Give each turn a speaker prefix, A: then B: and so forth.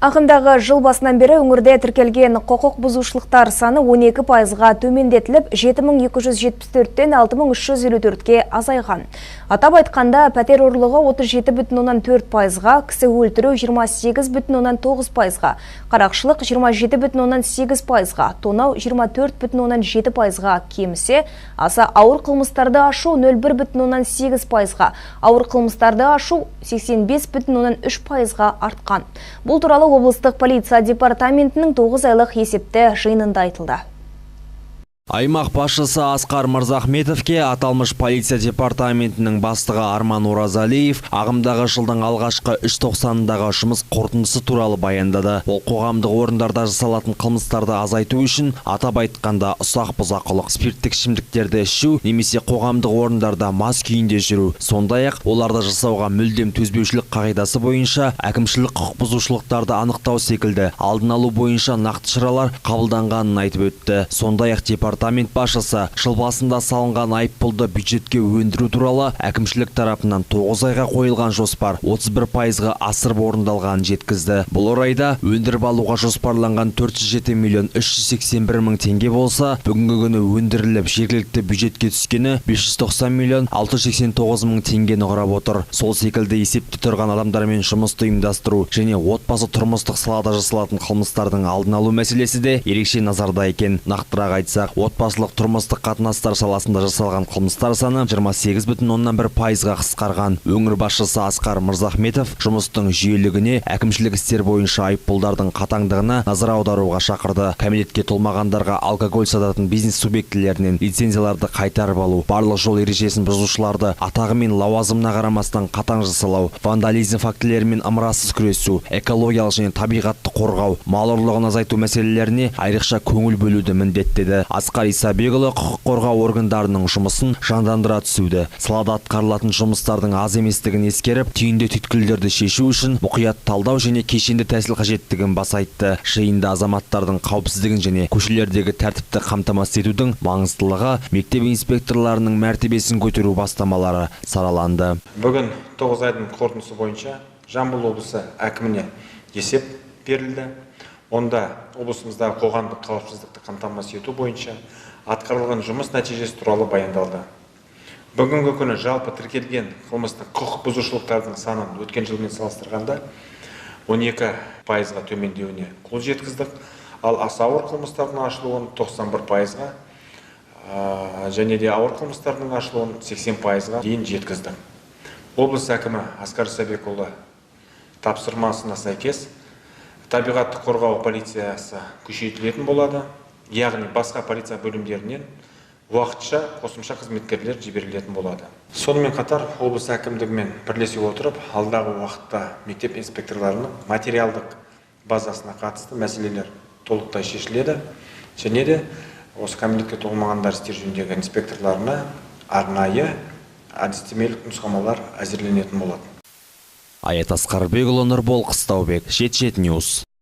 A: Ағымдағы жыл басынан бері өңірде тіркелген құқық бұзушылықтар саны 12%-ға төмендетіліп, 7274-тен 6354-ке азайған. Атап айтқанда, пәтер ұрлығы 37,4%-ға, кісі өлтіру 28,9%-ға, қарақшылық 27,8%-ға, тонау 24,7%-ға кемісе, аса ауыр қылмыстарды ашу 01,8%-ға, ауыр қылмыстарды ашу 85,3%-ға артқан. Бұл туралы облыстық полиция департаментінің 9 айлық есепті жиынында айтылды.
B: Аймақ басшысы Асқар Мырзахметовке аталмыш полиция департаментінің бастығы Арман Оразалиев ағымдағы жылдың алғашқы 3/90-дағы жұмыс қорытындысы туралы баяндады. Ол қоғамдық орындарда жасалатын қылмыстарды азайту үшін атап айтқанда ұсақ бұзақылық, спирттік ішімдіктерді ішу немесе қоғамдық орындарда мас күйінде жүру, сондай-ақ оларды жасауға мүлдем төзбеушілік қағидасы бойынша әкімшілік құқық бұзушылықтарды анықтау секілді алдын алу бойынша нақты шаралар қабылданғанын айтып өтті. Сондай-ақ департамент басшысы жыл басында салынған айыппұлды бюджетке өндіру туралы әкімшілік тарапынан 9 айға қойылған жоспар 31%-ға асырып орындалғанын жеткізді. Бұл орайда өндіріп алуға жоспарланған 407 миллион 381 мың теңге болса, бүгінгі күні өндіріліп жергілікті бюджетке түскені 590 миллион 689 мың теңгені құрап отыр. Сол секілді есепте тұрған адамдармен жұмысты ұйымдастыру және отбасы тұрмыстық салада жасалатын қылмыстардың алдын алу мәселесі де ерекше назарда екен. Нақтырақ айтсақ, отбасылық тұрмыстық қатынастар саласында жасалған қылмыстар саны 28,1%-ға қысқарған. Өңір басшысы Асқар Мырзахметов жұмыстың жүйелігіне, әкімшілік істер бойынша айыппұлдардың қатаңдығына назар аударуға шақырды. Кәмелетке толмағандарға алкоголь сататын бизнес субъектілерінен лицензияларды қайтарып алу, барлық жол ережесін бұзушыларды атағы мен лауазымына қарамастан қатаң жасалау, вандализм фактілерімен ымырасыз күресу, экологиялық және табиғатты қорғау, мал ұрлығын азайту мәселелеріне айрықша көңіл бөлуді міндеттеді. Асқар Исабекұлы құқық қорғау органдарының жұмысын жандандыра түсуді, салада атқарылатын жұмыстардың аз еместігін ескеріп, түйінді түйткілдерді шешу үшін мұқият талдау және кешенді тәсіл қажеттігін баса айтты. Жиында азаматтардың қауіпсіздігін және көшелердегі тәртіпті қамтамасыз етудің маңыздылығы, мектеп инспекторларының мәртебесін көтеру бастамалары сараланды.
C: Бүгін 9 айдың қорытындысы бойынша Жамбыл облысы әкіміне есеп берілді. Онда облысымыздағы қоғамдық қауіпсіздікті қамтамасыз ету бойынша атқарылған жұмыс нәтижесі туралы баяндалды. Бүгінгі күні жалпы тіркелген қылмыстық құқық бұзушылықтардың санын өткен жылмен салыстырғанда 12%-ға төмендеуіне қол жеткіздік, ал аса ауыр қылмыстардың ашылуын 91%-ға және де ауыр қылмыстардың ашылуын 80%-ға дейін жеткіздік. Облыс әкімі Асқар Исабекұлы тапсырмасына сәйкес табиғатты қорғау полициясы күшейтілетін болады, яғни басқа полиция бөлімдерінен уақытша қосымша қызметкерлер жіберілетін болады. Сонымен қатар облыс әкімдігімен бірлесе отырып, алдағы уақытта мектеп инспекторларының материалдық базасына қатысты мәселелер толықтай шешіледі, және де осы кәмелетке толмағандар істер жөніндегі инспекторларына арнайы әдістемелік нұсқамалар әзірленетін болады.
B: Аят Асқарбекұлы, Нұрбол Қыстаубек, Жет Ньюс.